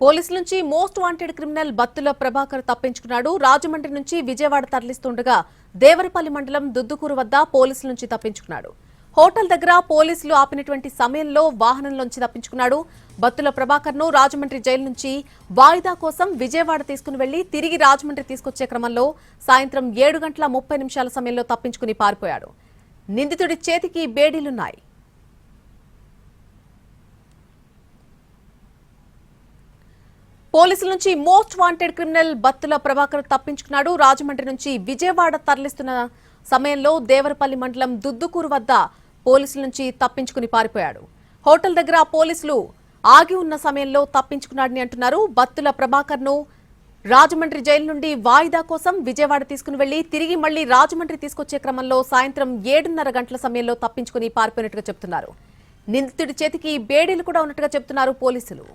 పోలీసుల నుంచి most wanted criminal Battula Prabhakar తప్పించుకున్నాడు. రాజమండ్రి నుంచి విజయవాడ తరలిస్తుండగా దేవరపల్లి మండలం దుద్దుకూరు వద్ద పోలీసుల నుంచి తప్పించుకున్నాడు. హోటల్ దగ్గర పోలీసులు ఆపినటువంటి సమయంలో వాహనంలోంచి తప్పించుకున్నాడు. బత్తుల ప్రభాకర్ ను రాజమండ్రి జైలు నుంచి వాయిదా కోసం విజయవాడ తీసుకుని వెళ్లి తిరిగి రాజమండ్రి తీసుకొచ్చే క్రమంలో సాయంత్రం 7:30 సమయంలో తప్పించుకుని పారిపోయాడు. నిందితుడి చేతికి బేడీలున్నాయి. పోలీసుల నుంచి most wanted criminal Battula Prabhakar తప్పించుకున్నాడు. రాజమండ్రి నుంచి విజయవాడ తరలిస్తున్న సమయంలో దేవరపల్లి మండలం దుద్దుకూరు వద్ద పోలీసుల నుంచి తప్పించుకుని పారిపోయాడు. హోటల్ దగ్గర పోలీసులు ఆగి ఉన్న సమయంలో తప్పించుకున్నాడని అంటున్నారు. బత్తుల ప్రభాకర్ ను రాజమండ్రి జైలు నుండి వాయిదా కోసం విజయవాడ తీసుకుని వెళ్లి తిరిగి మళ్లీ రాజమండ్రి తీసుకొచ్చే క్రమంలో సాయంత్రం 7:30 సమయంలో తప్పించుకుని పారిపోయినట్టుగా చెబుతున్నారు. నిందితుడి చేతికి బేడీలు కూడా ఉన్నట్టుగా చెబుతున్నారు పోలీసులు.